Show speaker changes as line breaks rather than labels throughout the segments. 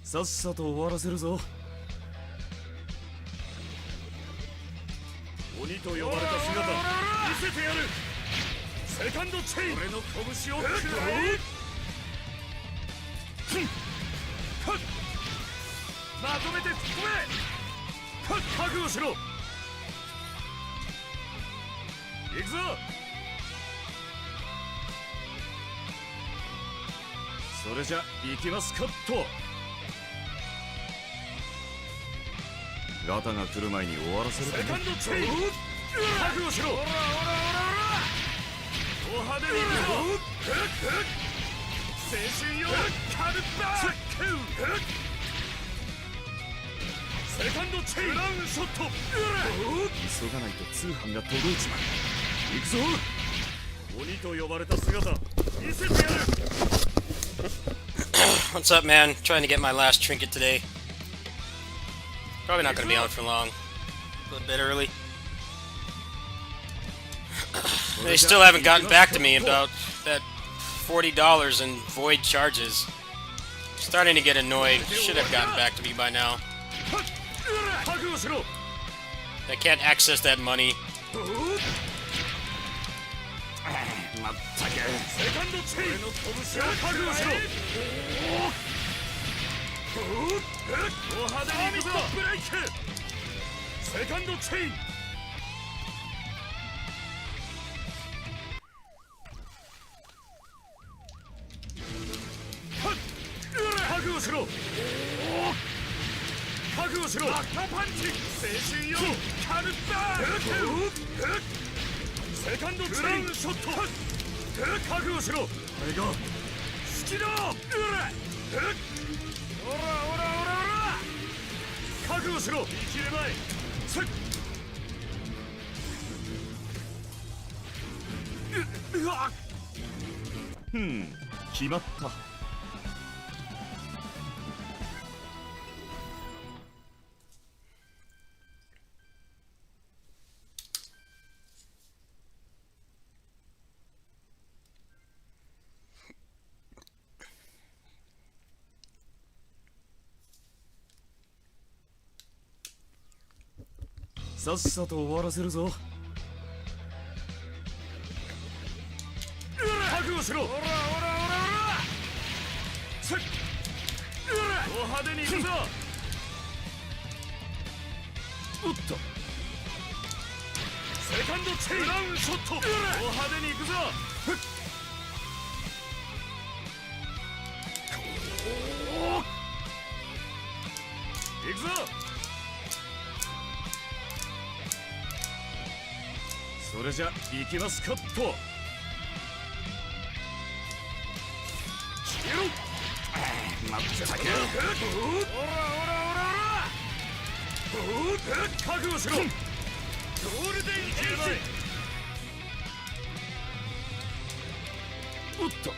さっさと終わらせるぞ。鬼と呼ばれた姿見せてやる。セカンドチェイン、俺の拳を食らえ。まとめて突っ込め。覚悟しろ。行くぞ。それじゃ行きますかっと。ガタが来る前に終わらせるか。セカンドチェイン、覚悟しろ。おらおらおらおら、ド派手に行くぞ。青春よカルバーク。セカンドチェイン、ブラウンショット。急がないと通販が届いちまう。行くぞ。鬼と呼ばれた姿見せてやる。
What's up, man? Trying to get my last trinket today. Probably not going to be on for long. A little bit early. They still haven't gotten back to me about that $40 in void charges. Starting to get annoyed. Should have gotten back to me by now. I can't access that money.
Hmm, 決まった。さっさと終わらせるぞ。覚悟しろ。おらおらおらおら。ド派手に行くぞ。おっと。セカンドチェイン、ブラウンショット。ド派手に行くぞ。行くぞ。それじゃ行きますかっと。待ってたけ。おらおらおらおら。覚悟しろ。ゴールデンエイジ。おっと。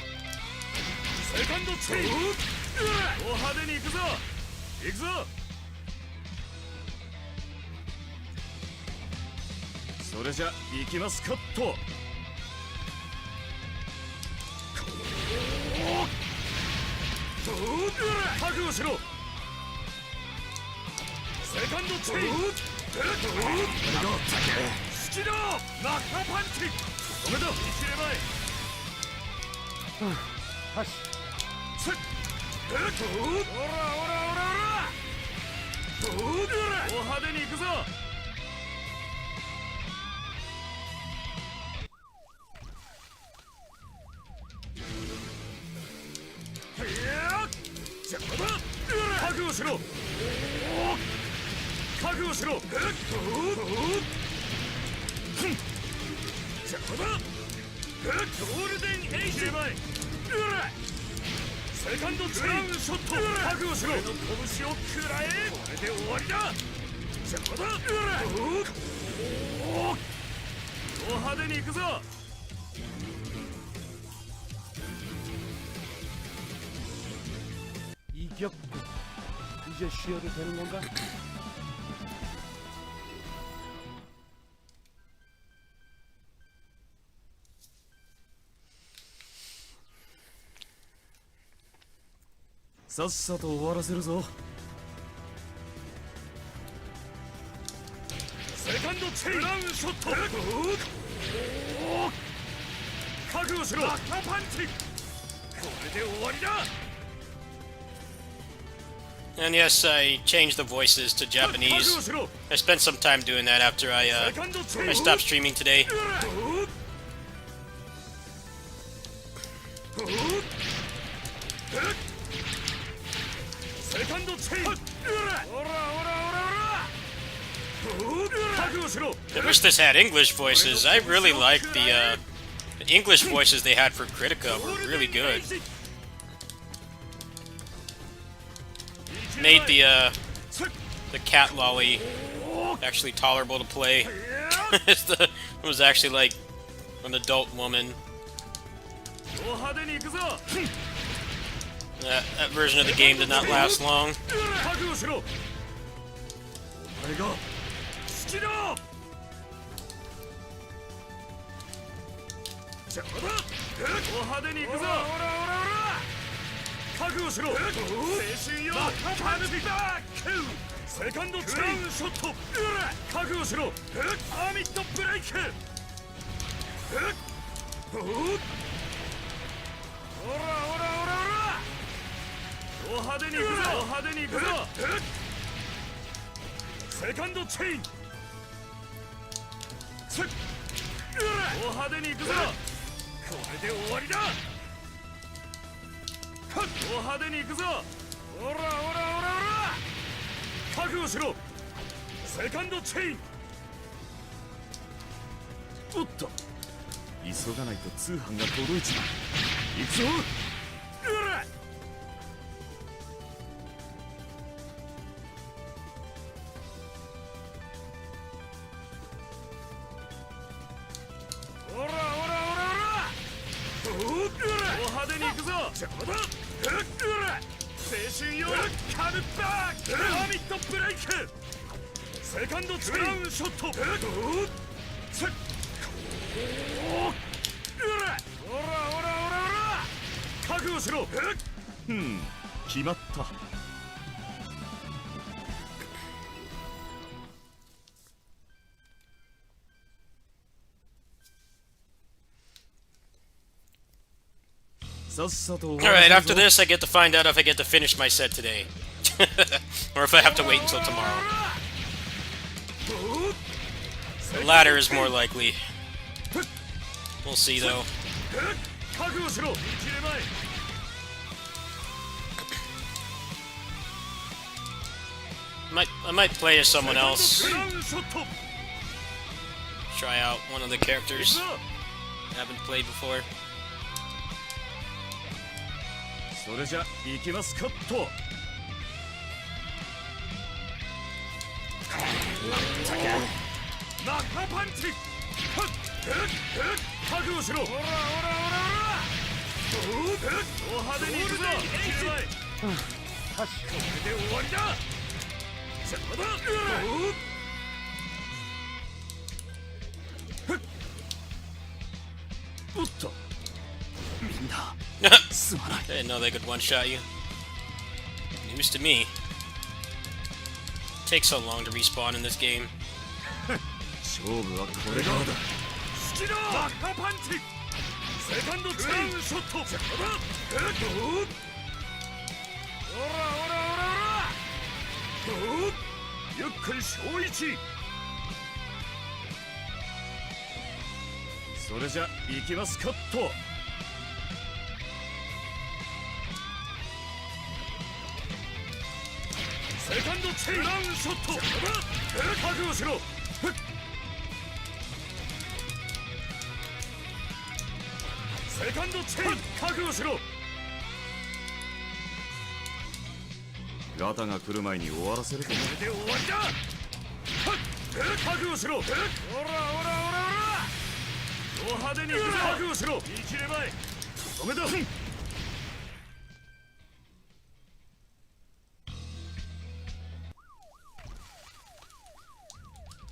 セカンドチェイン。ド派手に行くぞ。行くぞ。それじゃ行きますかっと。覚悟しろ。セカンドチェイン。好きだ。マッハパンチ。止めだ。見切れまい。はし。おらおらおらおら。ド派手に行くぞ。覚悟しろ。覚悟しろ。ゴールデンエイジ。セカンドチェインショット。覚悟しろ。俺の拳を食らえ。これで終わりだ。邪魔だ。ド派手に行くぞ。이겼고 이제 쉬어도 되는 건가? さっさと終わらせるぞ。セカンドチェイン、ブラウンショット。覚悟しろ。バッカーパンチ。これで終わりだ。
And yes, I changed the voices to Japanese. I spent some time doing that after I stopped streaming today. I wish this had English voices. I really liked the English voices they had for Critica were really good. Made the cat lolly actually tolerable to play. It was actually like an adult woman. That version of the game did not last long. Alright, after this I get to find out if I get to finish my set today. Or if I have to wait until tomorrow. The latter is more likely. We'll see though. I might play as someone else. Try out one of the characters I haven't played before.
それじゃ行きますかっと。ナッカパンチ。覚悟しろ。お派手に行くぞ。これで終わりだ。邪魔だ。おっと。みんな。
I didn't know they could one-shot you. News to me. Takes so long to respawn in this game.
勝負はこれからだ。スキラーバッカーパンチ。セカンドチェーンショット。ゆっくり小一。それじゃ行きますかっと。 セカンドチェインブラウンショット。覚悟しろ。セカンドチェイン覚悟しろ。ガタが来る前に終わらせる。これで終わりだ。覚悟しろ。おらおらおらおら。ド派手に行くぞ。覚悟しろ。生きればい。止めだ。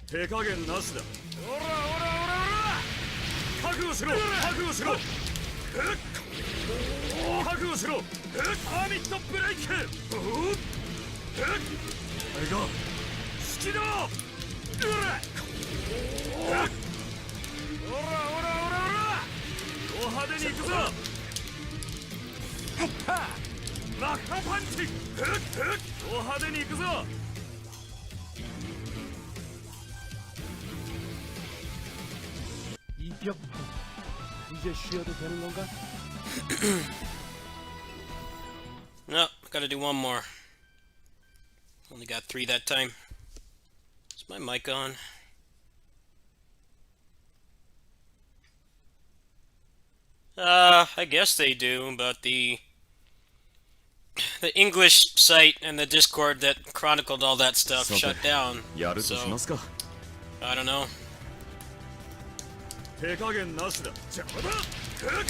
手加減なしだ。おらおらおらおら。覚悟しろ。覚悟しろ。覚悟しろ。パーミットブレイク。あれが好きだ。おらおらおらおら、ド派手に行くぞ。マッハパンチ。ド派手に行くぞ。
이병 이제 쉬어도 되는 건가?
No, gotta do one more. Only got 3 that time. Is my mic on? I guess they do, but the English site and the Discord that chronicled all that stuff shut down.
やるとしますか。
I don't know.
手加減なしだ。邪魔だ。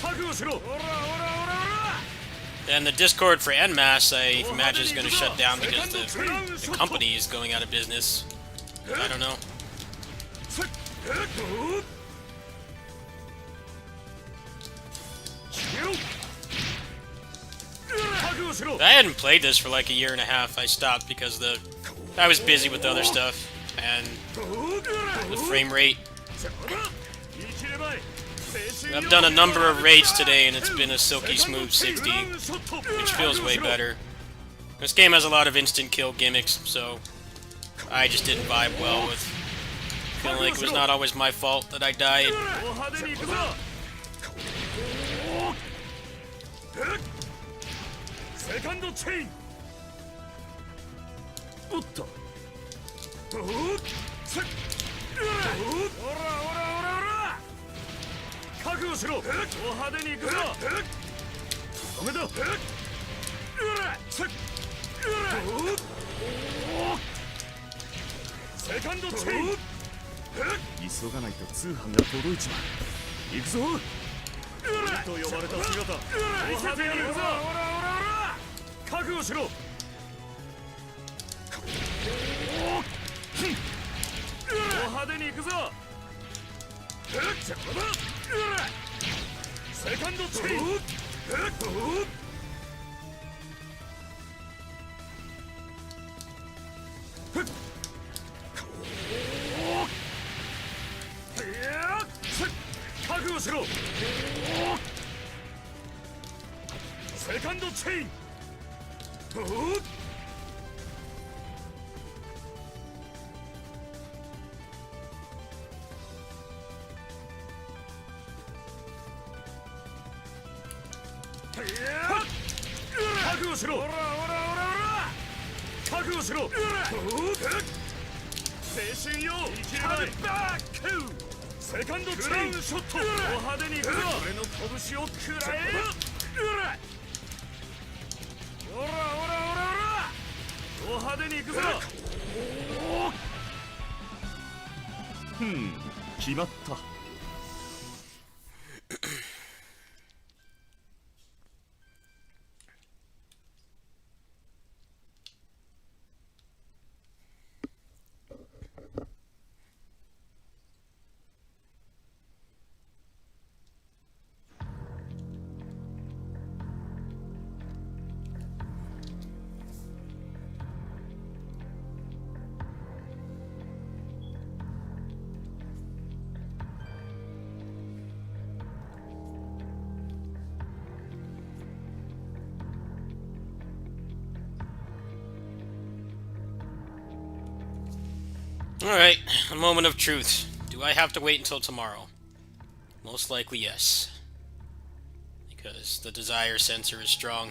覚悟しろ。おらおらおらおら。
And the Discord for NMAS, I imagine, is going to shut down because the company is going out of business. I don't know. I hadn't played this for like a year and a half. I stopped because I was busy with other stuff and the frame rate. I've done a number of raids today and it's been a silky smooth 60, which feels way better. This game has a lot of instant kill gimmicks, so I just didn't vibe well with feeling like it was not always my fault that I died.
急がないと通販が届いちまう。行くぞ。と呼ばれた姿。派手に行くぞ。覚悟しろ。派手に行くぞ。邪魔だ。セカンドチェイン。覚悟しろ。セカンドチェイン。覚悟しろ。覚悟しろ。青春よ。バック。セカンドチェインショット。派手にいくぞ。俺の拳を食らえ。おらおらおらおら。派手にいくぞ。決まった。
Alright, a moment of truth. Do I have to wait until tomorrow? Most likely yes. Because the desire sensor is strong.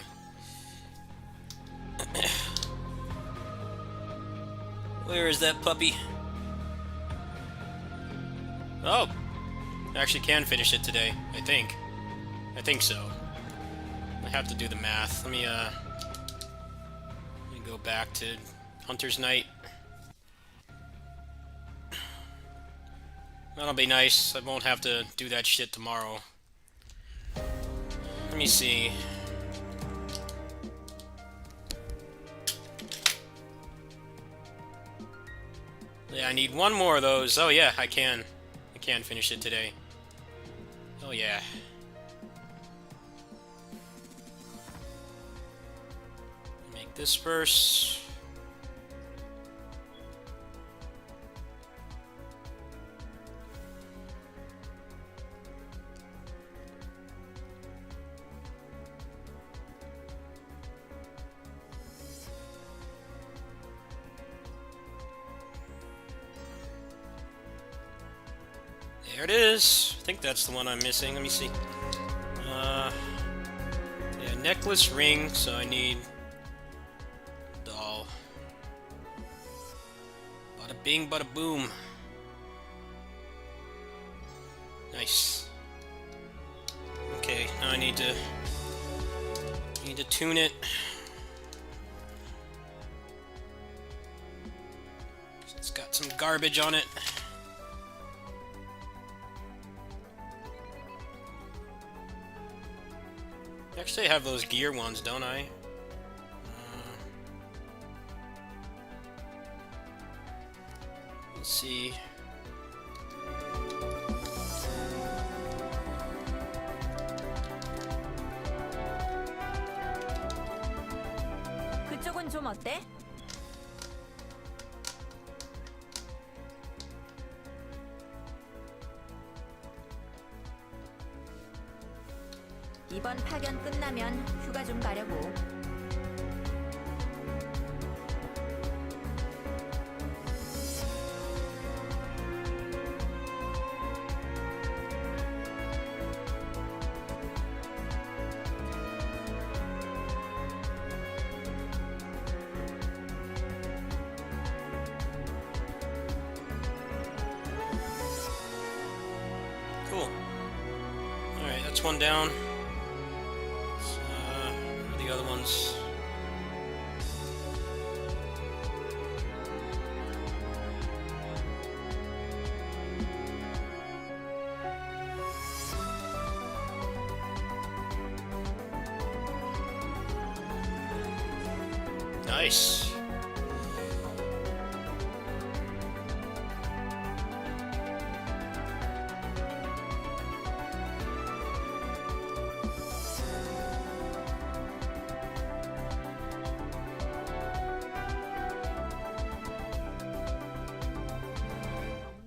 Where is that puppy? Oh! I actually can finish it today, I think. I think so. I have to do the math. Let me go back to Hunter's Night. That'll be nice. I won't have to do that shit tomorrow. Let me see. Yeah, I need one more of those. Oh yeah, I can. I can finish it today. Oh yeah. this first. There it is. I think that's the one I'm missing. Let me see. Yeah, necklace, ring, so I need doll. Bada bing, bada boom. Nice. Okay, now I need to tune it. It's got some garbage on it. Actually, I have those gear ones, don't I? Let's see.
그쪽은 좀 어때? 이번 파견 끝나면 휴가 좀 가려고.
Cool. Alright, that's one down. Where are the other ones? Nice.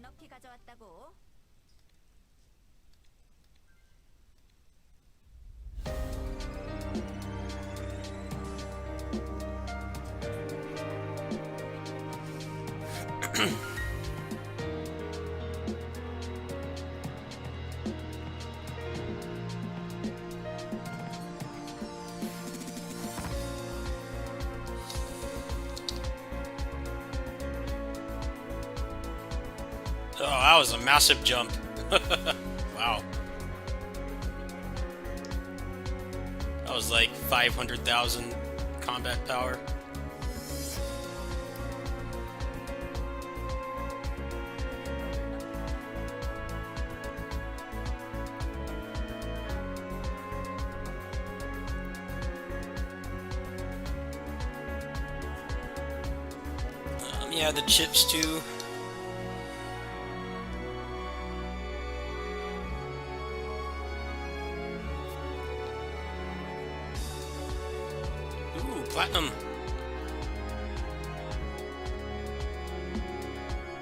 넉넉히 가져왔다고.
Oh, that was a massive jump. Wow. That was like 500,000 combat power. Yeah, the chips too. Ooh, platinum.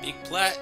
Big plat.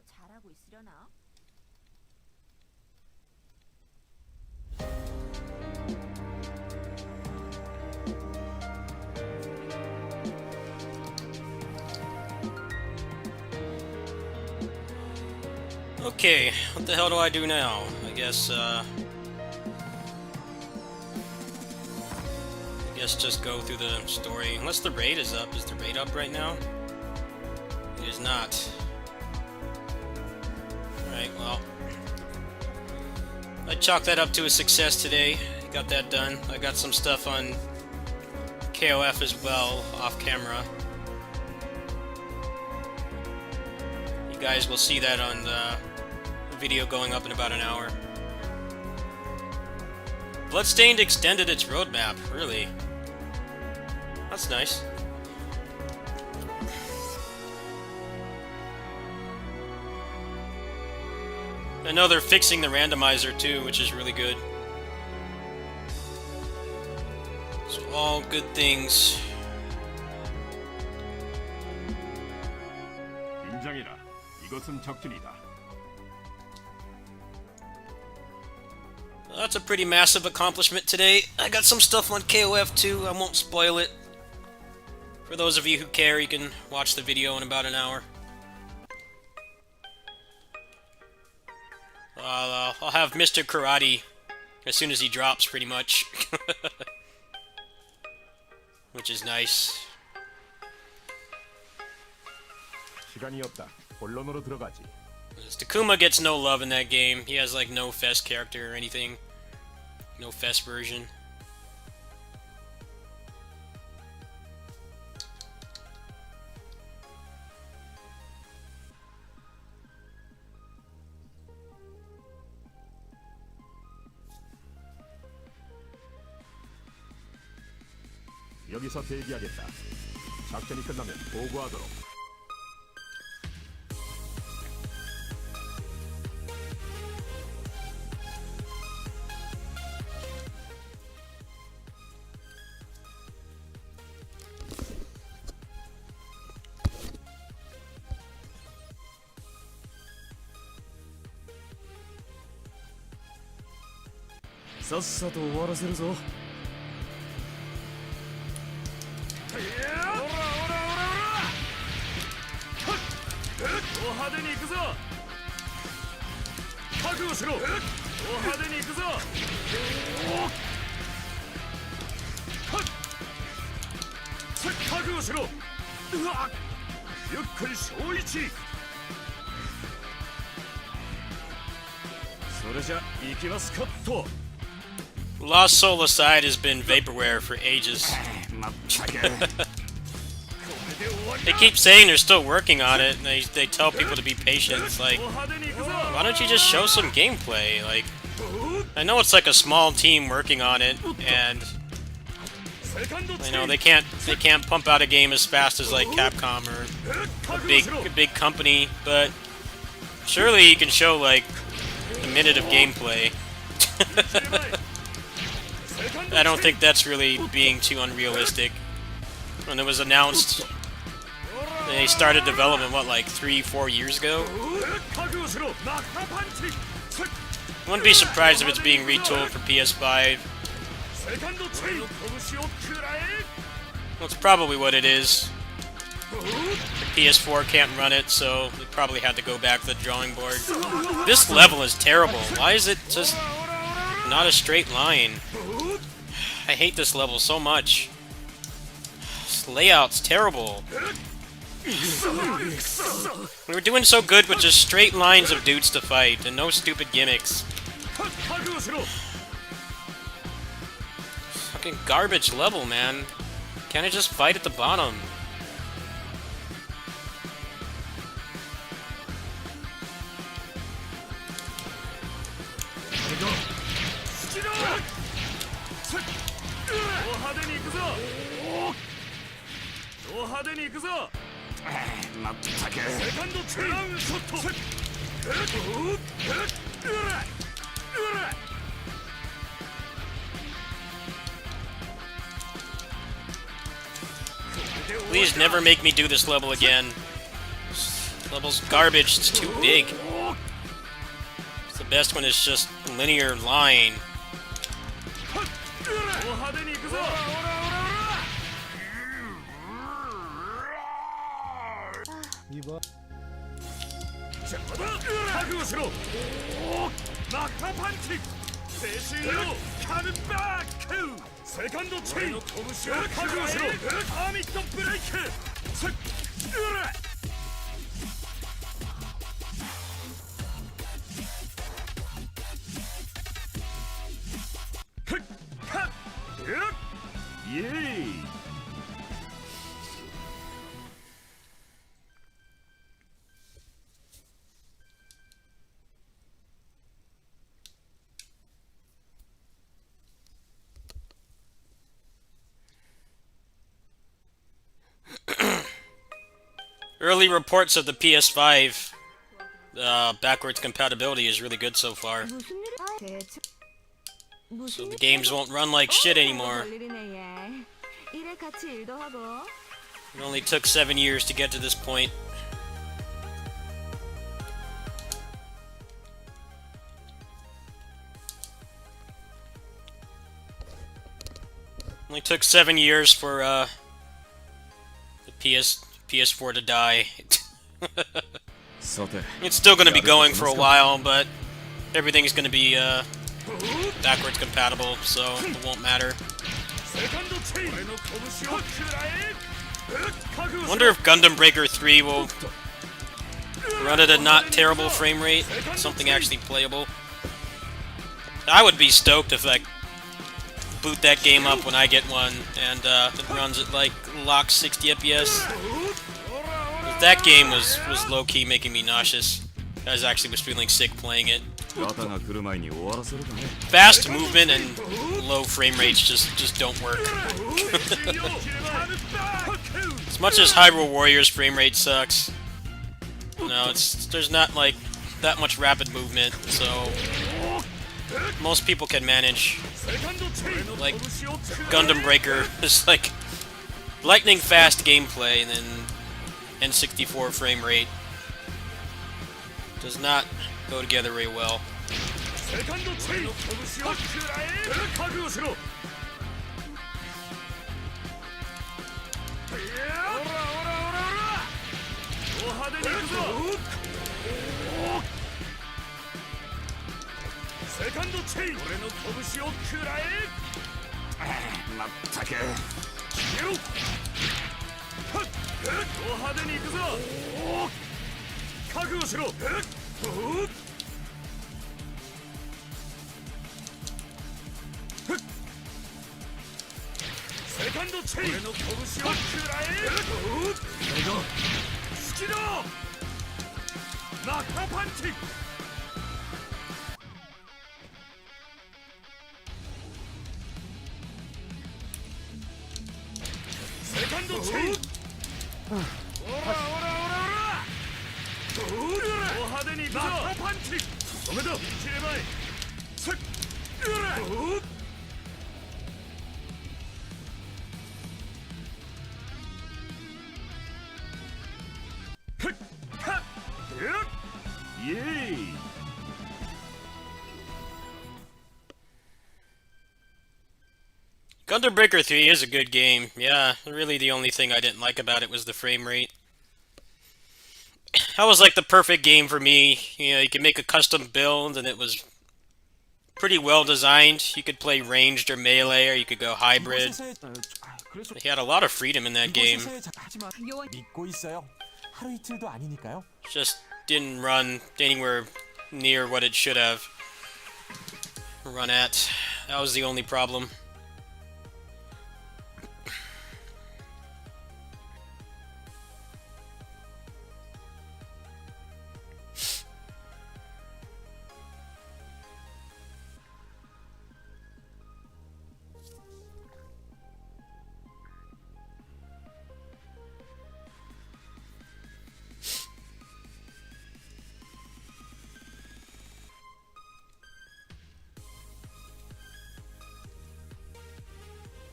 잘하고 있으려나?
Okay, what the hell do I do now? I guess just go through the story. Unless the raid is up. Is the raid up right now? It is not. Alright, well. I chalked that up to a success today. Got that done. I got some stuff on KOF as well, off camera. You guys will see that on the video going up in about an hour. Bloodstained extended its roadmap, really. That's nice. I know they're fixing the randomizer too, which is really good. So all good things.
긴장해라. 이것은 적진이다.
Well, that's a pretty massive accomplishment today. I got some stuff on KOF too. I won't spoil it. For those of you who care, you can watch the video in about an hour. I'll have Mr. Karate as soon as he drops, pretty much. Which is nice.
시간이 없다. 본론으로 들어가지.
Takuma gets no love in that game. He has like no Fest character or anything. No Fest version.
여기서 대기하겠다. 작전이 끝나면 보고하도록.さっさと終わらせるぞ。派手に行くぞ。覚悟しろ。派手に行くぞ。覚悟しろ。ゆっくり小一。それじゃ行きますかと。
Lost Soul Aside has been vaporware for ages. They keep saying they're still working on it, and they tell people to be patient. It's like, why don't you just show some gameplay? Like, I know it's like a small team working on it, and I know they can't pump out a game as fast as like Capcom or a big company, but surely you can show like a minute of gameplay. I don't think that's really being too unrealistic. When it was announced, they started development, what, like 3-4 years ago? Wouldn't be surprised if it's being retooled for PS5. That's probably what it is. The PS4 can't run it, so they probably had to go back to the drawing board. This level is terrible. Why is it just not a straight line? I hate this level so much. This layout's terrible. We were doing so good with just straight lines of dudes to fight and no stupid gimmicks. Fucking garbage level, man. Can't I just fight at the bottom? Please never make me do this level again. level's garbage. It's too big. The best one is just linear line.
派手に行くぞ。
2번
覚悟しろ。マッカパンチ。精神をカムバック。セカンドチェインの拳を覚悟しろ。アーミットブレイク。イエーイ。
Early reports of the PS5 backwards compatibility is really good so far. So the games won't run like shit anymore. It only took 7 years to get to this point. Only took 7 years for the PS4 to die. It's still going to be going for a while, but everything's going to be backwards compatible, so it won't matter. Wonder if Gundam Breaker 3 will run at a not terrible frame rate, something actually playable. I would be stoked if I boot that game up when I get one, and it runs at like lock 60 FPS. That game was low-key making me nauseous. I actually was feeling sick playing it. Fast movement and low frame rates just don't work. As much as Hyrule Warriors frame rate sucks, no, there's not like that much rapid movement, so most people can manage. Like Gundam Breaker is like lightning fast gameplay and then N64 frame rate. Does not go together very well. Gundam Breaker 3 is a good game. Yeah, really the only thing I didn't like about it was the frame rate. That was like the perfect game for me. You know, you could make a custom build and it was pretty well designed. You could play ranged or melee, or you could go hybrid. He had a lot of freedom in that game. Just didn't run anywhere near what it should have run at. That was the only problem.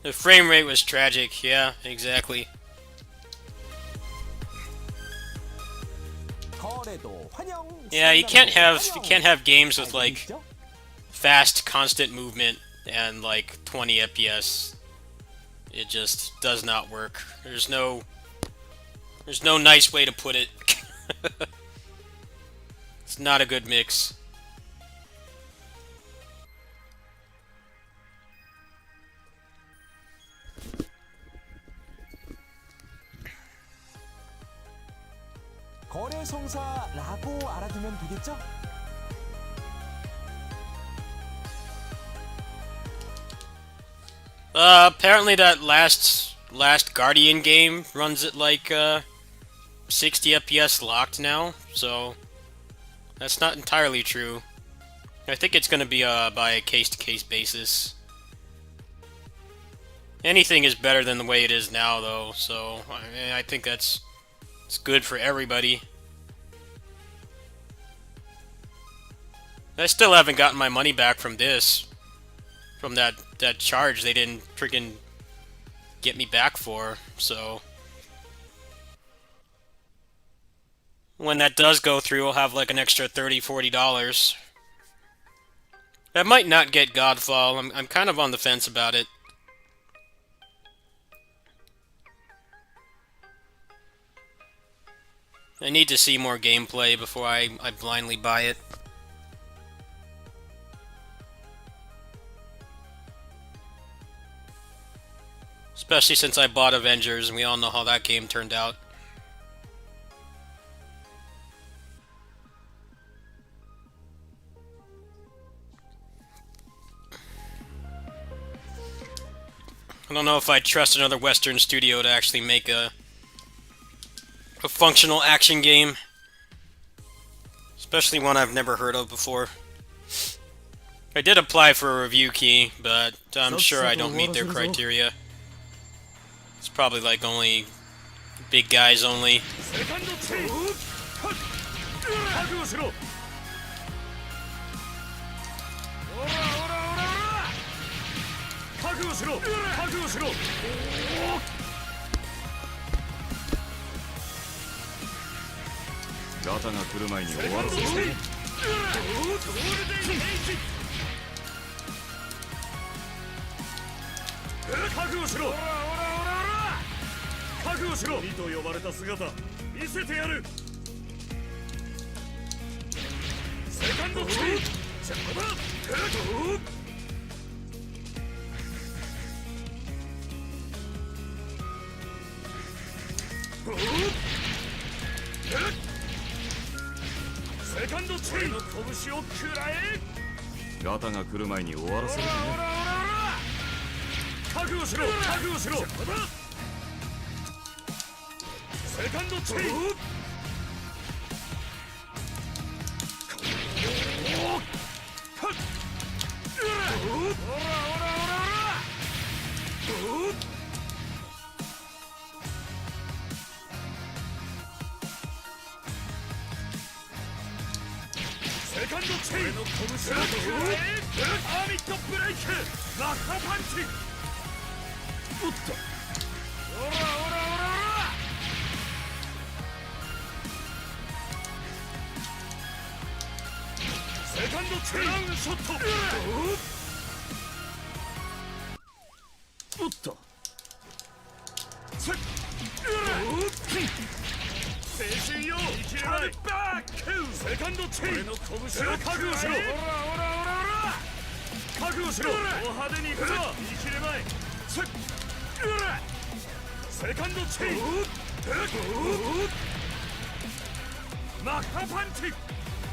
The frame rate was tragic, yeah, exactly. Yeah, you can't have games with like fast, constant movement and like 20 FPS. It just does not work. There's no nice way to put it. It's not a good mix.
거래성사라고 알아두면 되겠죠?
Apparently that last Guardian game runs at like 60 FPS locked now, so that's not entirely true. I think it's going to be by a case-to-case basis. Anything is better than the way it is now, though, so I think it's good for everybody. I still haven't gotten my money back from this, from that charge they didn't freaking get me back for, so when that does go through, I'll have like an extra $30-40. I might not get Godfall. I'm kind of on the fence about it. I need to see more gameplay before I blindly buy it. Especially since I bought Avengers, and we all know how that game turned out. I don't know if I trust another Western studio to actually make a functional action game. Especially one I've never heard of before. I did apply for a review key, but I'm sure I don't meet their criteria. It's probably like only big guys only.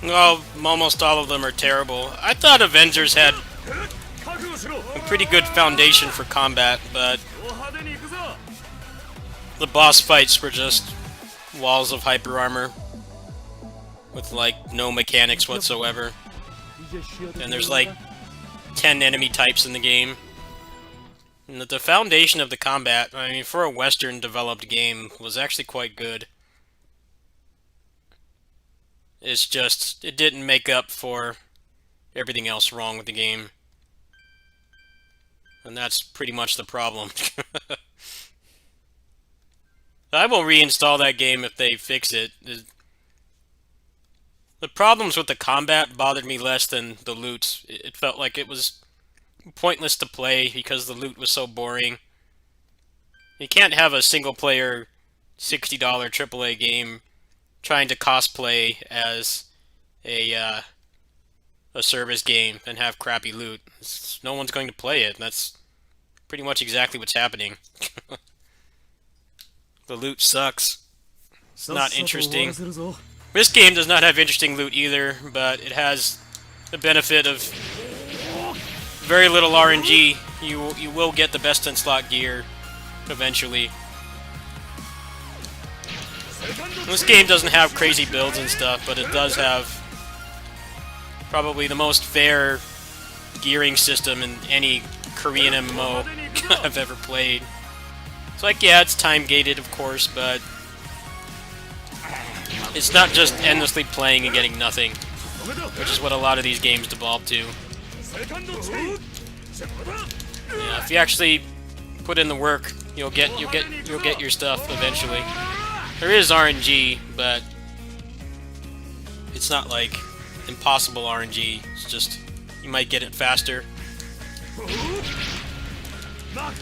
Well, almost all of them are terrible. I thought Avengers had a pretty good foundation for combat, but the boss fights were just walls of hyper armor with like no mechanics whatsoever. And there's like 10 enemy types in the game. And the foundation of the combat, I mean, for a Western developed game, was actually quite good. It's just, it didn't make up for everything else wrong with the game. And that's pretty much the problem. I will reinstall that game if they fix it. The problems with the combat bothered me less than the loot. It felt like it was pointless to play because the loot was so boring. You can't have a single-player $60 AAA game trying to cosplay as a service game and have crappy loot. No one's going to play it. That's pretty much exactly what's happening. The loot sucks. It's not interesting. This game does not have interesting loot either, but it has the benefit of very little RNG. You will get the best in slot gear eventually. This game doesn't have crazy builds and stuff, but it does have probably the most fair gearing system in any Korean MMO I've ever played. It's like, yeah, it's time gated, of course, but it's not just endlessly playing and getting nothing, which is what a lot of these games devolve to. Yeah, if you actually put in the work, you'll get your stuff eventually. There is RNG, but it's not like impossible RNG. It's just you might get it faster. Which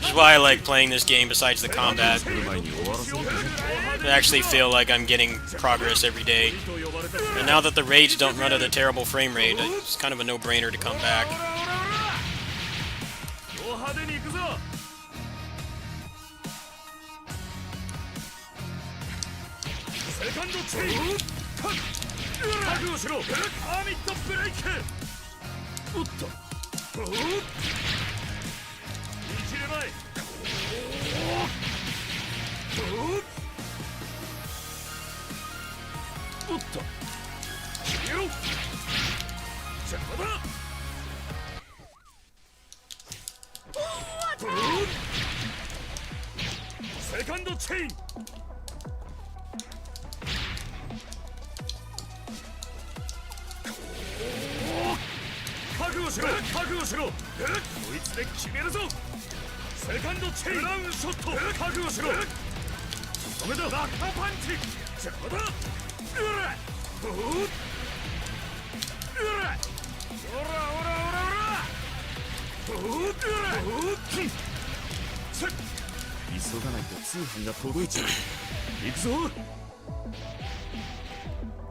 is why I like playing this game besides the combat. I actually feel like I'm getting progress every day. And now that the raids don't run at a terrible frame rate, it's kind of a no-brainer to come back.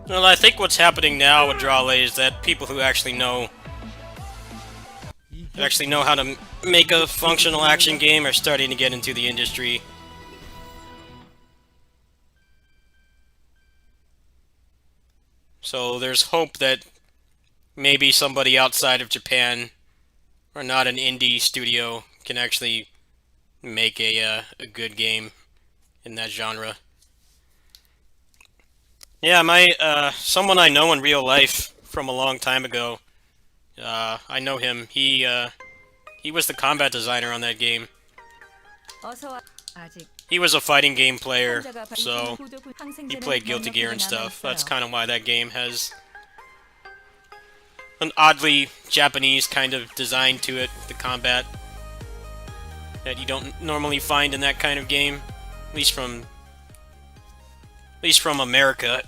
Well, I think what's happening now with Drawley is that people who actually know how to make a functional action game are starting to get into the industry. So there's hope that maybe somebody outside of Japan, or not an indie studio, can actually make a good game in that genre. Yeah, someone I know in real life from a long time ago. I know him. He was the combat designer on that game. He was a fighting game player, so he played Guilty Gear and stuff. That's kind of why that game has an oddly Japanese kind of design to it, the combat, that you don't normally find in that kind of game, at least from America.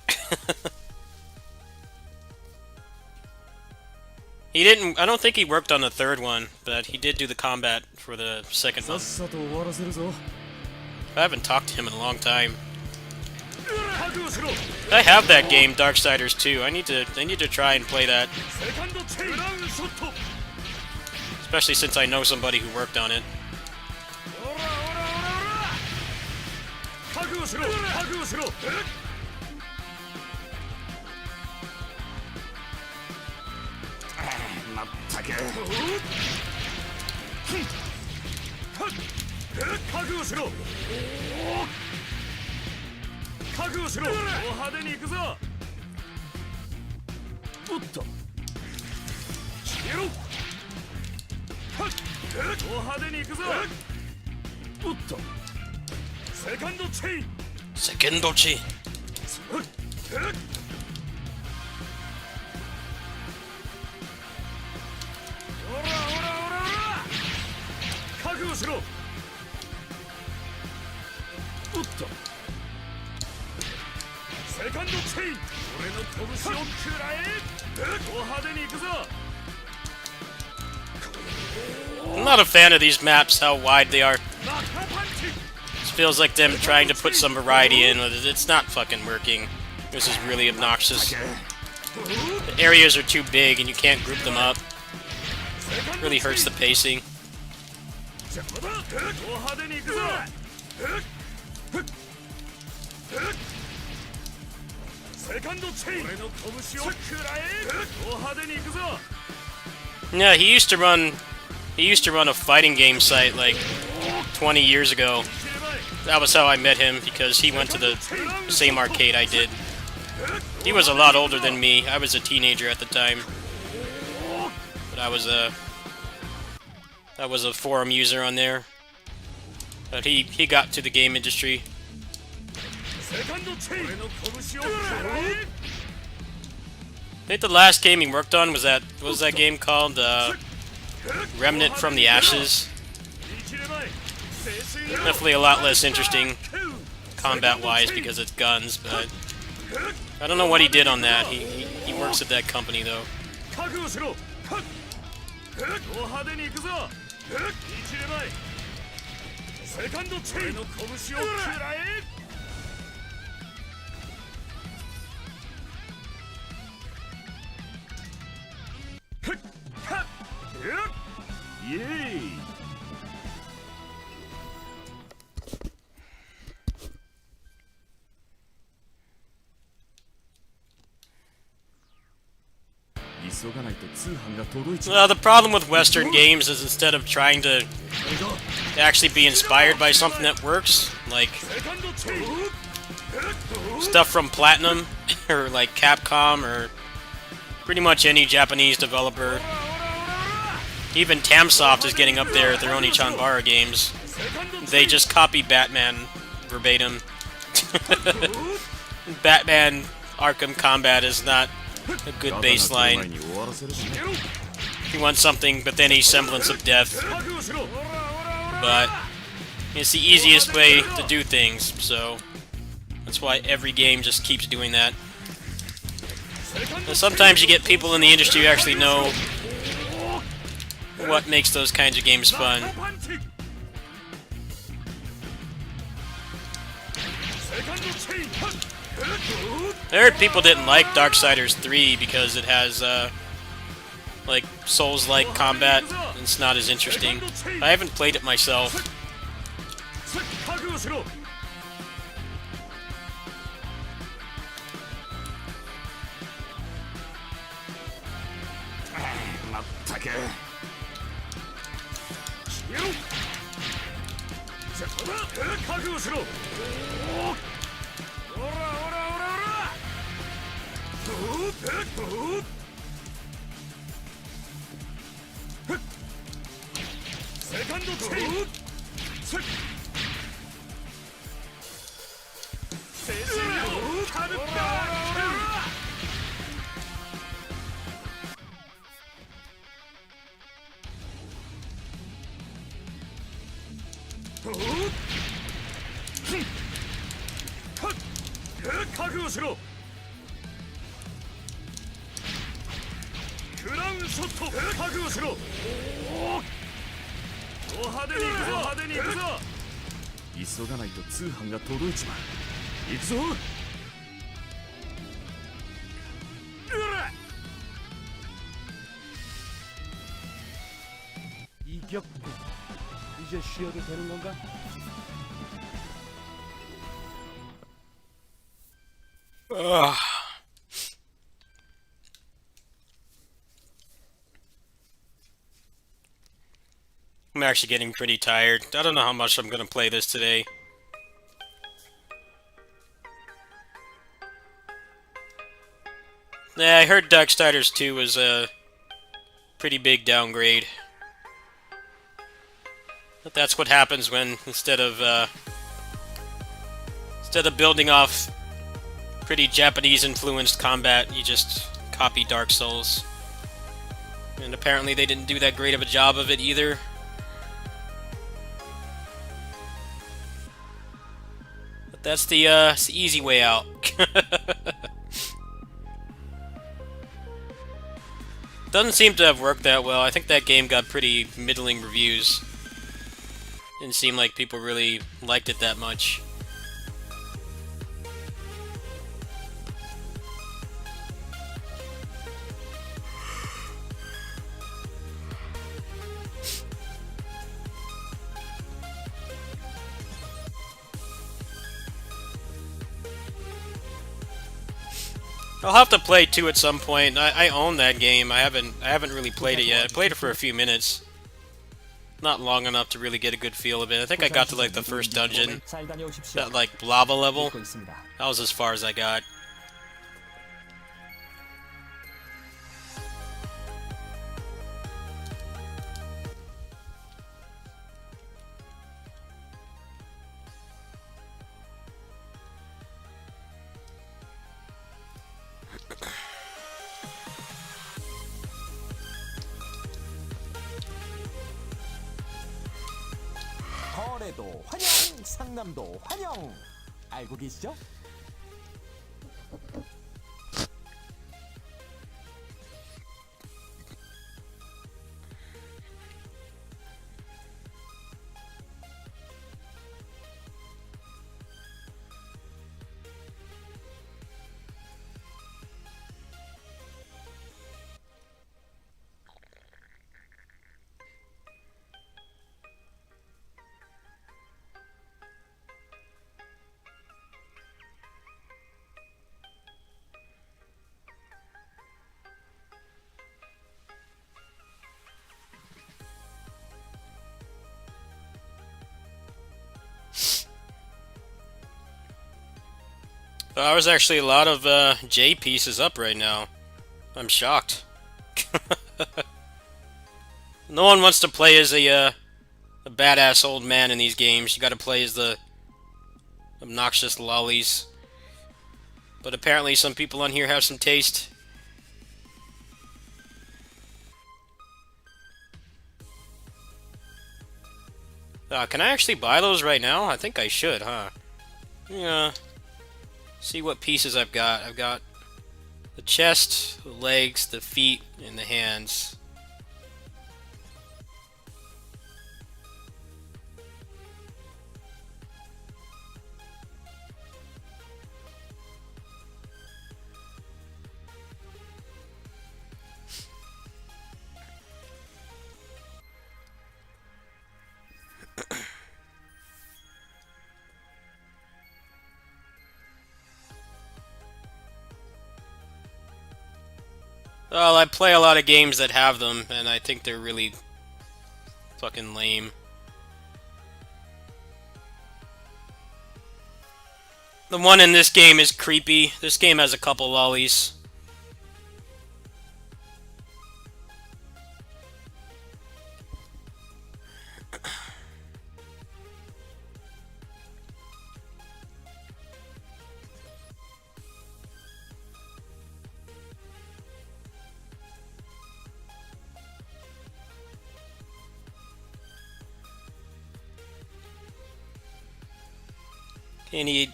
I don't think he worked on the third one, but he did do the combat for the second one. I haven't talked to him in a long time. I have that game, Darksiders 2. I need to try and play that. Especially since I know somebody who worked on it. Second chain. I'm not a fan of these maps, how wide they are. This feels like them trying to put some variety in, but it's not fucking working. This is really obnoxious. The areas are too big and you can't group them up. It really hurts the pacing. Yeah, he used to run a fighting game site like 20 years ago. That was how I met him, because he went to the same arcade I did. He was a lot older than me. I was a teenager at the time. But I was a forum user on there. But he got to the game industry. I think the last game he worked on was that, what was that game called? Remnant from the Ashes. Definitely a lot less interesting combat-wise because it's guns, but I don't know what he did on that. He works at that company though.
Yay!
Well, the problem with Western games is instead of trying to actually be inspired by something that works, like stuff from Platinum, or like Capcom, or pretty much any Japanese developer. Even Tamsoft is getting up there at their own Chanbara games. They just copy Batman verbatim. Batman Arkham Combat is not a good baseline. If you want something with any semblance of depth. But it's the easiest way to do things, so that's why every game just keeps doing that. And sometimes you get people in the industry who actually know what makes those kinds of games fun. I heard people didn't like Darksiders 3 because it has, like, Souls-like combat, and it's not as interesting. I haven't played it myself.
이겼고 이제 쉬어도 되는 건가?
Ugh. I'm actually getting pretty tired. I don't know how much I'm gonna play this today. Yeah, I heard Darksiders 2 was a pretty big downgrade. But that's what happens when instead of building off pretty Japanese-influenced combat, you just copy Dark Souls. And apparently they didn't do that great of a job of it either. But that's the easy way out. Doesn't seem to have worked that well. I think that game got pretty middling reviews. Didn't seem like people really liked it that much. I'll have to play 2 at some point. I own that game. I haven't really played it yet. I played it for a few minutes. Not long enough to really get a good feel of it. I think I got to like the first dungeon.
잘 다녀오십시오.
That like lava level.
읽고 있습니다.
That was as far as I got.
거래도 환영, 상남도 환영. 알고 계시죠?
There's actually a lot of J pieces up right now. I'm shocked. No one wants to play as a badass old man in these games. You gotta play as the obnoxious lollies. But apparently some people on here have some taste. Can I actually buy those right now? I think I should, huh? Yeah. See what pieces I've got. I've got the chest, the legs, the feet, and the hands. Well, I play a lot of games that have them, and I think they're really fucking lame. The one in this game is creepy. This game has a couple lollies. Okay, need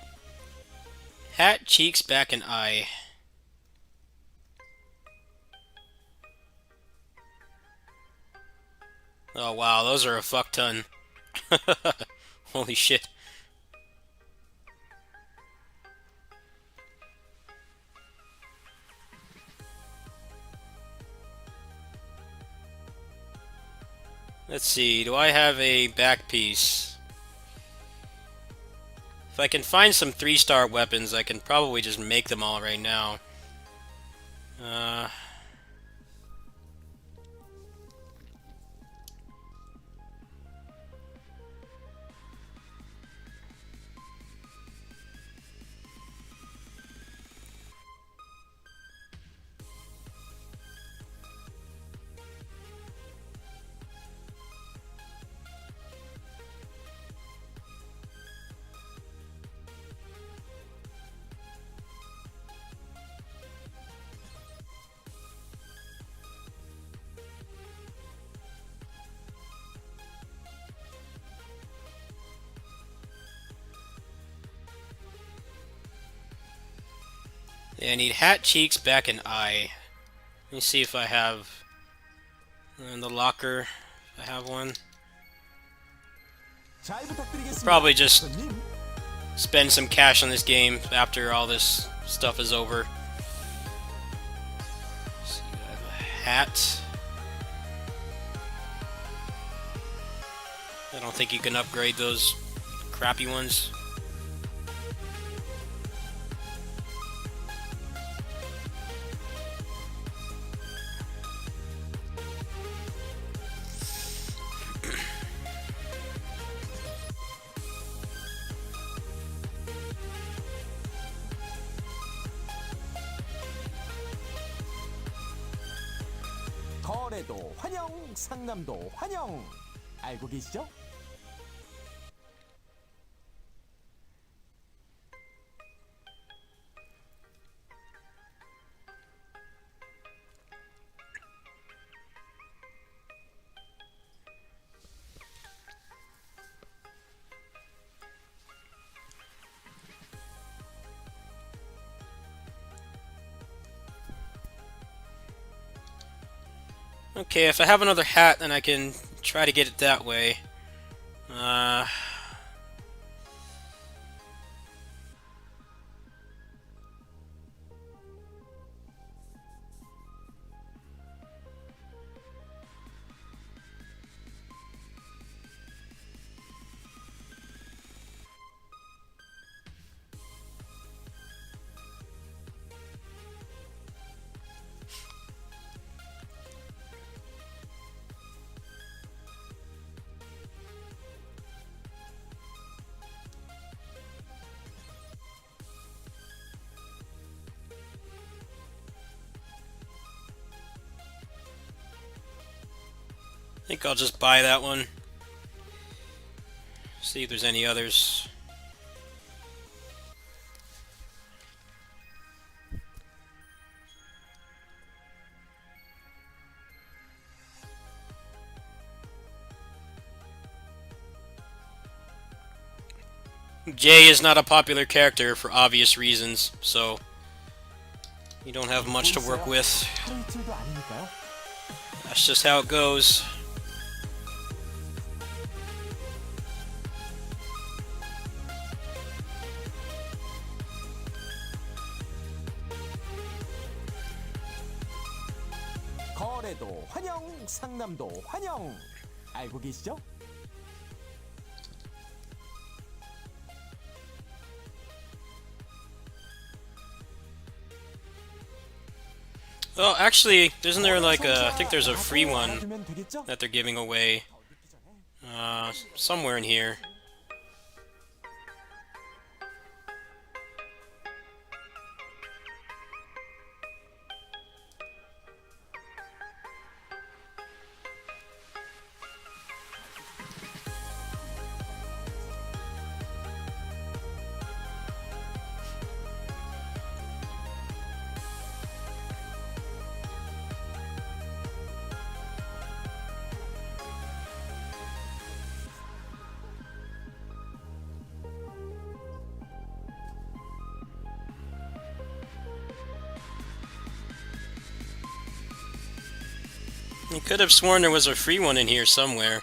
hat, cheeks, back, and eye. Oh wow, those are a fuck ton. Holy shit. Let's see, do I have a back piece? If I can find some 3-star weapons, I can probably just make them all right now. Yeah, I need hat, cheeks, back, and eye. Let me see if I have And the locker, I have one.
잘 부탁드리겠습니다.
Probably just
손님.
spend some cash on this game after all this stuff is over. So you have a hat. I don't think you can upgrade those crappy ones.
거래도 환영, 상남도 환영. 알고 계시죠?
Okay, if I have another hat, then I can try to get it that way. I think I'll just buy that one. See if there's any others. Jay is not a popular character for obvious reasons, so you don't have much to work with.
하루 이틀도 아니니까요.
That's just how it goes.
거래도 환영, 상남도 환영. 알고 계시죠?
Well, actually, isn't there like a... I think there's a free one
알아두면 되겠죠?
that they're giving away. Somewhere in here. I could have sworn there was a free one in here somewhere.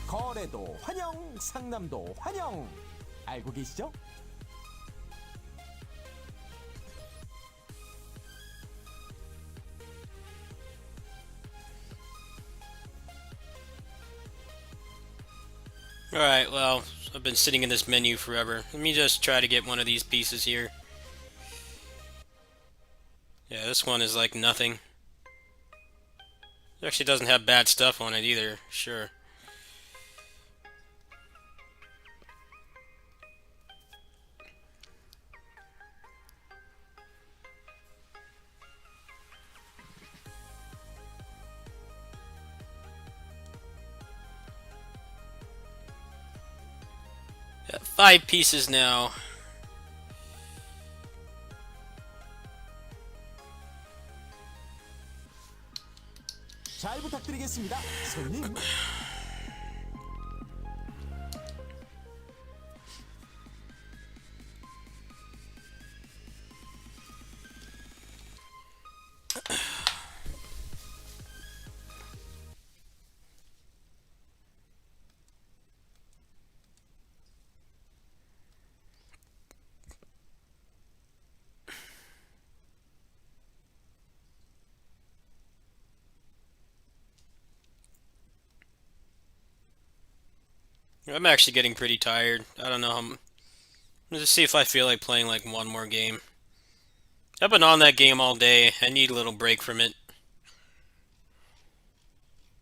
거래도 환영, 상남도 환영. 알고 계시죠?
Alright, well, I've been sitting in this menu forever. Let me just try to get one of these pieces here. Yeah, this one is like nothing. It actually doesn't have bad stuff on it either, sure. Got 5 pieces now.
잘 부탁드리겠습니다, 손님.
I'm actually getting pretty tired. I don't know. Let's just see if I feel like playing like one more game. I've been on that game all day. I need a little break from it.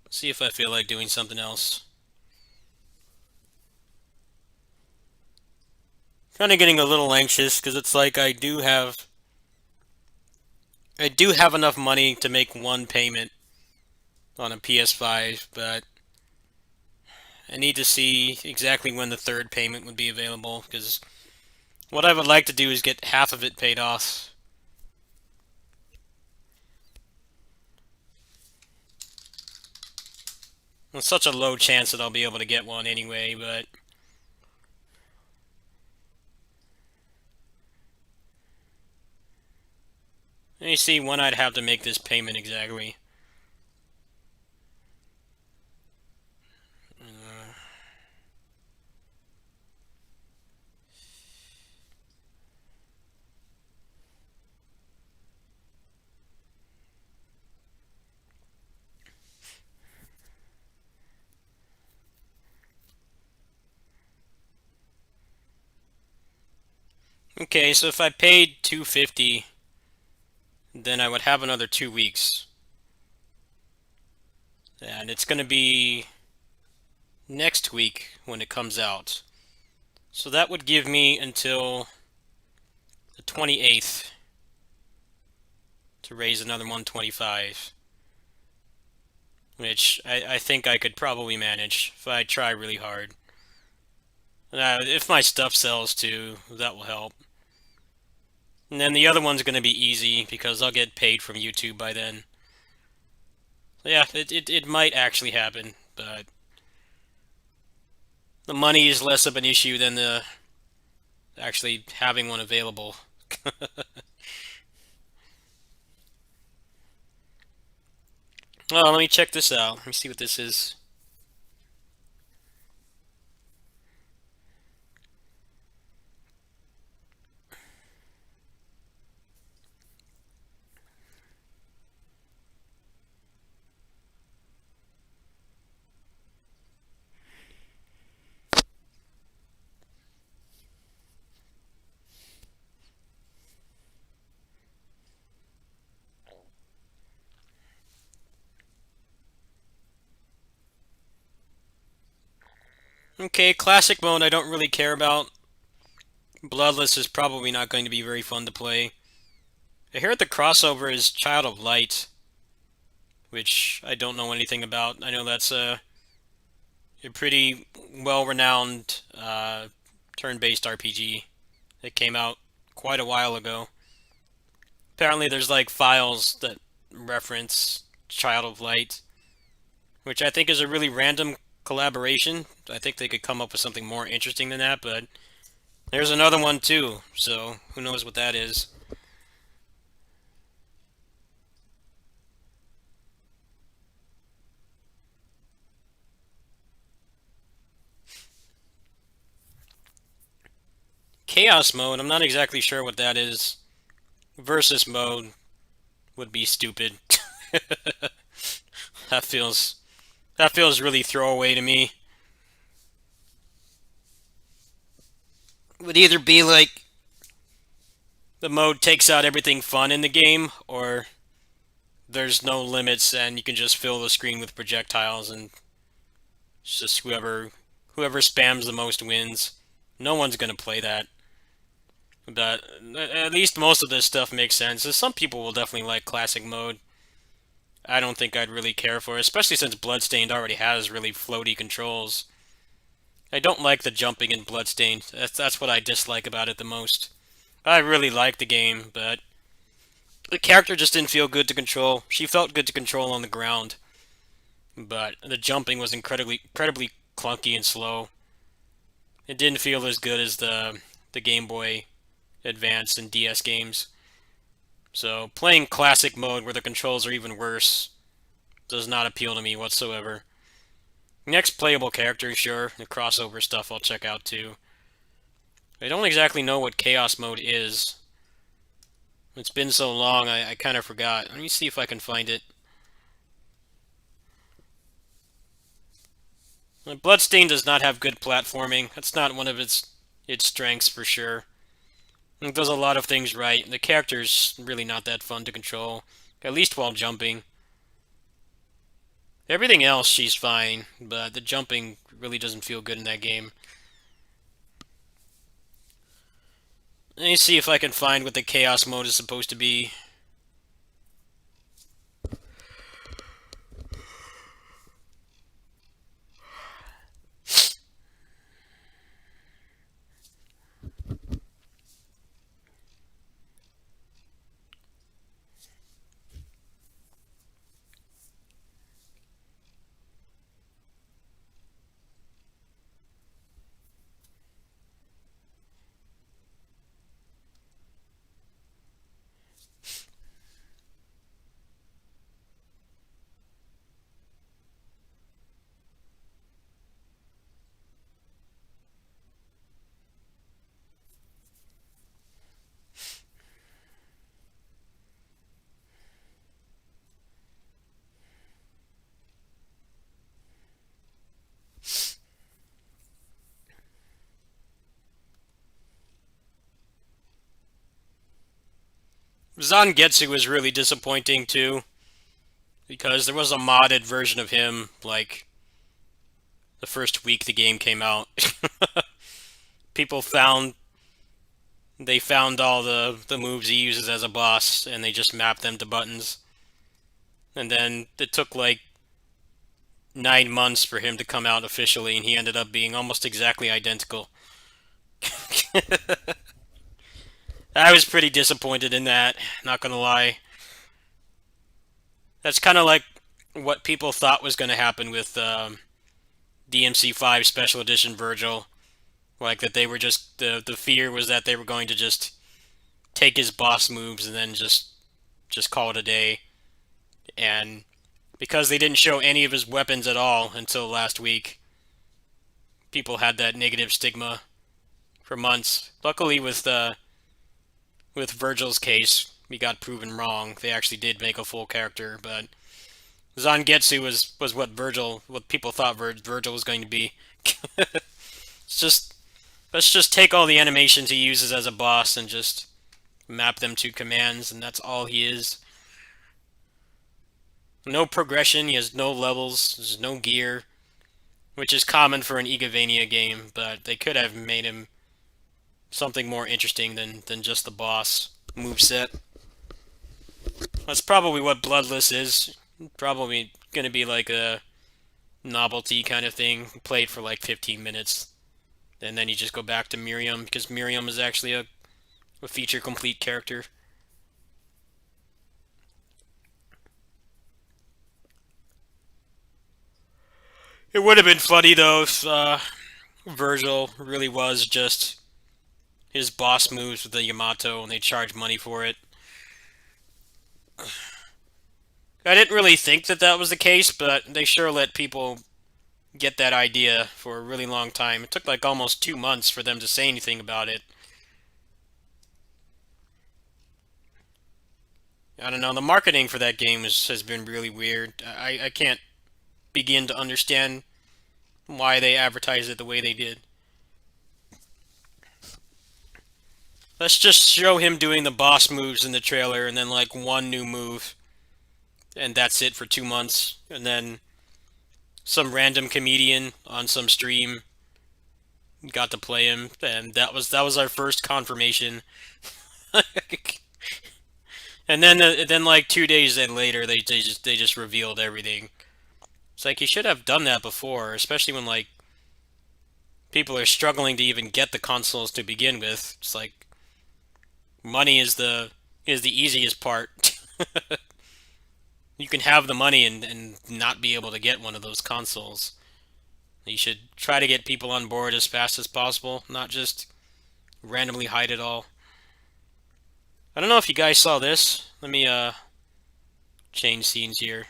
See if I feel like doing something else. Kind of getting a little anxious because it's like I do have enough money to make one payment on a PS5, but I need to see exactly when the third payment would be available, because what I would like to do is get half of it paid off. It's such a low chance that I'll be able to get one anyway, but let me see when I'd have to make this payment exactly. Okay, so if I paid $250, then I would have another 2 weeks. And it's going to be next week when it comes out. So that would give me until the 28th to raise another 125. Which I think I could probably manage if I try really hard. If my stuff sells too, that will help. And then the other one's going to be easy because I'll get paid from YouTube by then. So yeah, it might actually happen, but the money is less of an issue than the actually having one available. Oh, let me check this out. Let me see what this is. Okay, classic mode I don't really care about. Bloodless is probably not going to be very fun to play. I hear the crossover is Child of Light, which I don't know anything about. I know that's a pretty well-renowned turn-based RPG that came out quite a while ago. Apparently there's like files that reference Child of Light, which I think is a really random collaboration. I think they could come up with something more interesting than that, but there's another one too, so who knows what that is. Chaos mode, I'm not exactly sure what that is. Versus mode would be stupid. That feels really throwaway to me. would either be like the mode takes out everything fun in the game, or there's no limits and you can just fill the screen with projectiles and it's just whoever spams the most wins. No one's gonna play that. But at least most of this stuff makes sense. Some people will definitely like classic mode. I don't think I'd really care for it, especially since Bloodstained already has really floaty controls. I don't like the jumping in Bloodstained. That's what I dislike about it the most. I really like the game, but the character just didn't feel good to control. She felt good to control on the ground, but the jumping was incredibly clunky and slow. It didn't feel as good as the Game Boy Advance and DS games. So playing classic mode where the controls are even worse does not appeal to me whatsoever. Next playable character, sure. The crossover stuff I'll check out too. I don't exactly know what Chaos Mode is. It's been so long, I kind of forgot. Let me see if I can find it. Bloodstain does not have good platforming. That's not one of its strengths for sure. It does a lot of things right. The character's really not that fun to control, at least while jumping. Everything else she's fine, but the jumping really doesn't feel good in that game. Let me see if I can find what the Chaos Mode is supposed to be. Zangetsu was really disappointing too, because there was a modded version of him, like, the first week the game came out. People found all the moves he uses as a boss, and they just mapped them to buttons. And then it took like 9 months for him to come out officially, and he ended up being almost exactly identical. I was pretty disappointed in that, not gonna lie. That's kind of like what people thought was gonna happen with DMC5 Special Edition Virgil. Like that they were just the fear was that they were going to just take his boss moves and then just call it a day. And because they didn't show any of his weapons at all until last week, people had that negative stigma for months. Luckily, with Virgil's case, we got proven wrong. They actually did make a full character, but Zangetsu was what people thought Virgil was going to be. It's just let's just take all the animations he uses as a boss and just map them to commands, and that's all he is. No progression, he has no levels, there's no gear, which is common for an Igavania game, but they could have made him something more interesting than just the boss moveset. That's probably what Bloodless is. Probably going to be like a novelty kind of thing. Played for like 15 minutes. And then you just go back to Miriam, because Miriam is actually a feature-complete character. It would have been funny, though, if Virgil really was just his boss moves with the Yamato and they charge money for it. I didn't really think that was the case, but they sure let people get that idea for a really long time. It took like almost 2 months for them to say anything about it. I don't know, the marketing for that game has been really weird. I can't begin to understand why they advertised it the way they did. Let's just show him doing the boss moves in the trailer, and then like one new move, and that's it for 2 months, and then some random comedian on some stream got to play him, and that was our first confirmation. And then like 2 days later, they just revealed everything. It's like you should have done that before, especially when like people are struggling to even get the consoles to begin with. It's like money is the easiest part. You can have the money and not be able to get one of those consoles. You should try to get people on board as fast as possible, not just randomly hide it all. I don't know if you guys saw this. Let me change scenes here.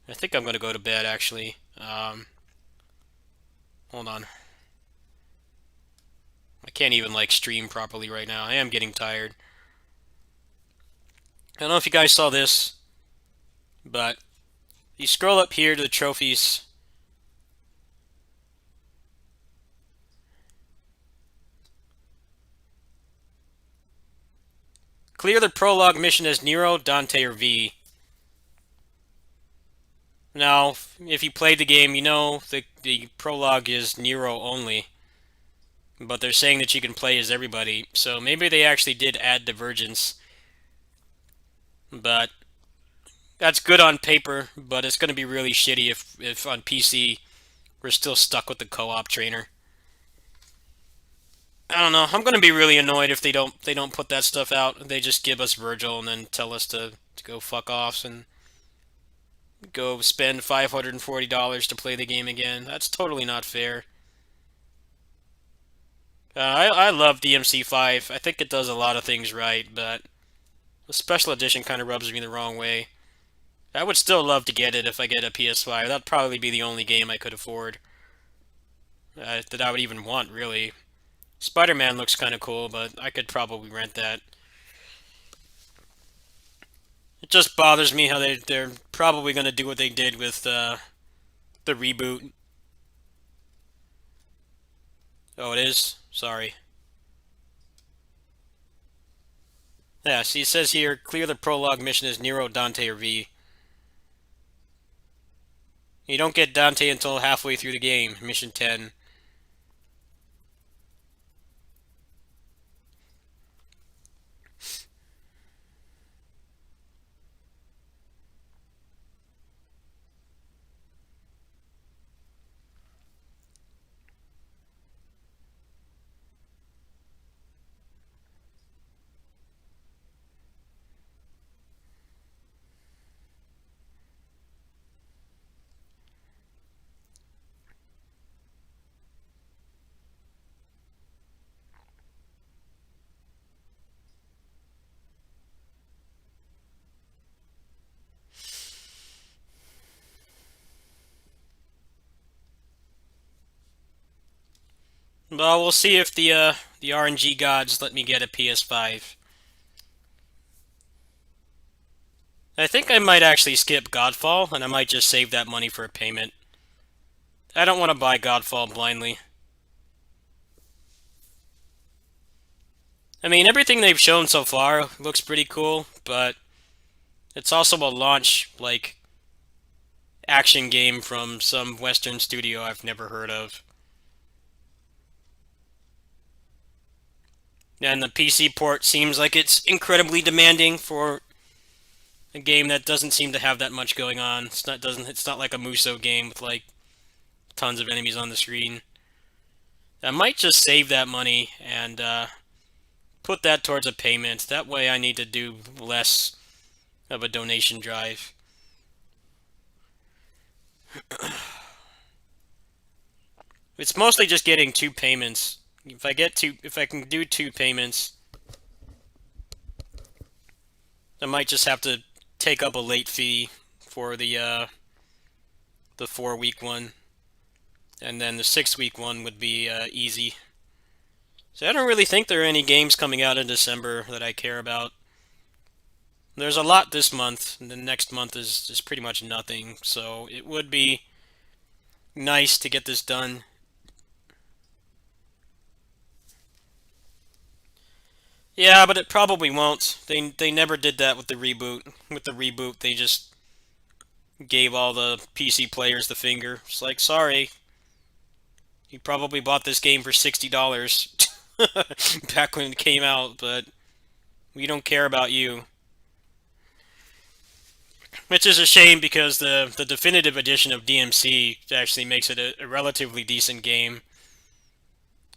I think I'm gonna go to bed actually. Hold on. I can't even like stream properly right now. I am getting tired. I don't know if you guys saw this, but you scroll up here to the trophies. Clear the prologue mission as Nero, Dante, or V. Now, if you played the game, you know the prologue is Nero only. But they're saying that you can play as everybody, so maybe they actually did add divergence. But that's good on paper, but it's going to be really shitty if on PC we're still stuck with the co-op trainer. I don't know. I'm going to be really annoyed if they don't put that stuff out. They just give us Virgil and then tell us to go fuck off and go spend $540 to play the game again. That's totally not fair. I love DMC5. I think it does a lot of things right, but the special edition kind of rubs me the wrong way. I would still love to get it if I get a PS5. That'd probably be the only game I could afford. That I would even want, really. Spider-Man looks kind of cool, but I could probably rent that. It just bothers me how they're probably going to do what they did with the reboot. Oh, it is? Sorry. Yeah, see, it says here, clear the prologue mission as Nero, Dante, or V. You don't get Dante until halfway through the game, mission 10. Well, we'll see if the RNG gods let me get a PS5. I think I might actually skip Godfall, and I might just save that money for a payment. I don't want to buy Godfall blindly. I mean, everything they've shown so far looks pretty cool, but it's also a launch, like, action game from some Western studio I've never heard of. And the PC port seems like it's incredibly demanding for a game that doesn't seem to have that much going on. It's not like a Muso game with like tons of enemies on the screen. I might just save that money and put that towards a payment. That way I need to do less of a donation drive. It's mostly just getting 2 payments. If I can do 2 payments, I might just have to take up a late fee for the 4-week one, and then the 6-week one would be easy. So I don't really think there are any games coming out in December that I care about. There's a lot this month, and the next month is just pretty much nothing, so it would be nice to get this done. Yeah, but it probably won't. They never did that with the reboot. With the reboot, they just gave all the PC players the finger. It's like, sorry, you probably bought this game for $60 back when it came out, but we don't care about you. Which is a shame because the definitive edition of DMC actually makes it a relatively decent game.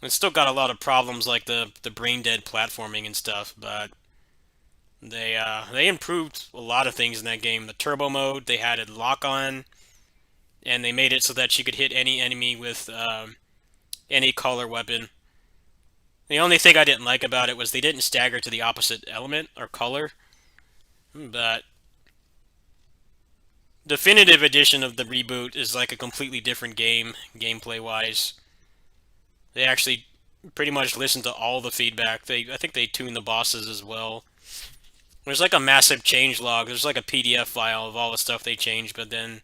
It's still got a lot of problems like the brain dead platforming and stuff, but they improved a lot of things in that game. The turbo mode, they had it lock on, and they made it so that you could hit any enemy with any color weapon. The only thing I didn't like about it was they didn't stagger to the opposite element or color, but definitive edition of the reboot is like a completely different game, gameplay-wise. They actually pretty much listened to all the feedback. I think they tuned the bosses as well. There's like a massive change log. There's like a PDF file of all the stuff they changed, but then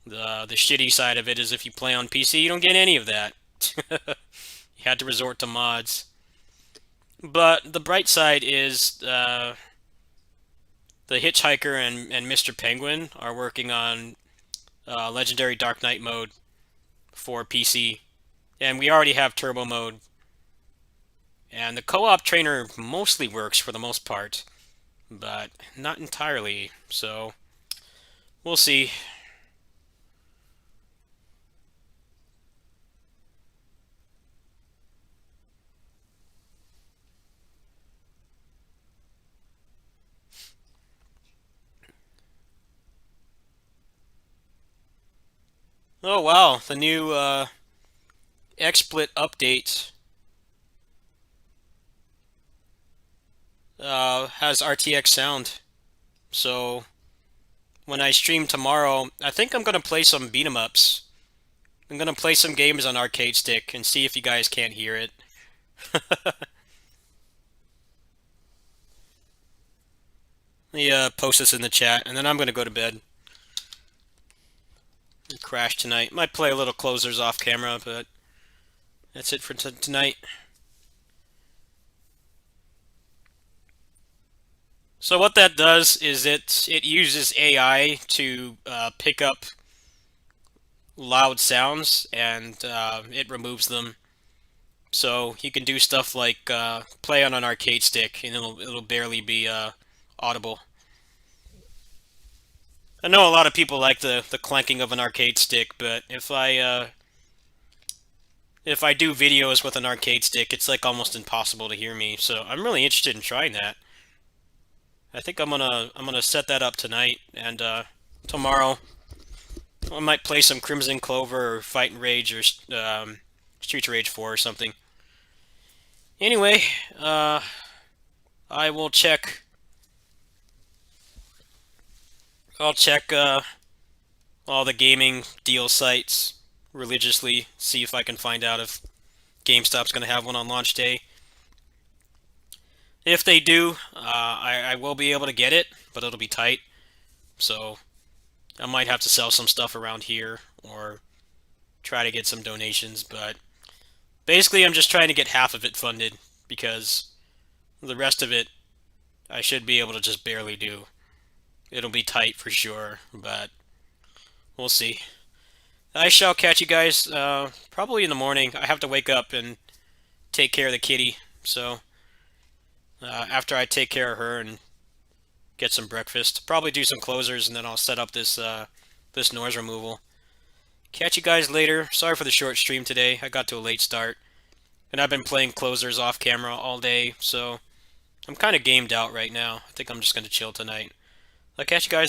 the shitty side of it is if you play on PC, you don't get any of that. You had to resort to mods. But the bright side is the Hitchhiker and Mr. Penguin are working on Legendary Dark Knight mode for PC. And we already have turbo mode. And the co-op trainer mostly works for the most part, but not entirely, so we'll see. Oh wow, the new XSplit update has RTX sound. So when I stream tomorrow, I think I'm gonna play some beat 'em ups. I'm gonna play some games on arcade stick and see if you guys can't hear it. Let me post this in the chat, and then I'm gonna go to bed. Crash tonight. Might play a little closers off camera, but that's it for tonight. So what that does is it uses AI to pick up loud sounds, and it removes them. So you can do stuff like play on an arcade stick, and it'll barely be audible. I know a lot of people like the clanking of an arcade stick, but if I do videos with an arcade stick, it's like almost impossible to hear me. So I'm really interested in trying that. I think I'm gonna set that up tonight, and tomorrow I might play some Crimson Clover or Fight and Rage or Streets of Rage 4 or something. Anyway, I will check. I'll check all the gaming deal sites religiously, see if I can find out if GameStop's going to have one on launch day. If they do, I will be able to get it, but it'll be tight. So I might have to sell some stuff around here or try to get some donations. But basically, I'm just trying to get half of it funded because the rest of it I should be able to just barely do. It'll be tight for sure, but we'll see. I shall catch you guys probably in the morning. I have to wake up and take care of the kitty, so after I take care of her and get some breakfast, probably do some closers, and then I'll set up this this noise removal. Catch you guys later. Sorry for the short stream today. I got to a late start, and I've been playing closers off camera all day, so I'm kind of gamed out right now. I think I'm just going to chill tonight. I'll catch you guys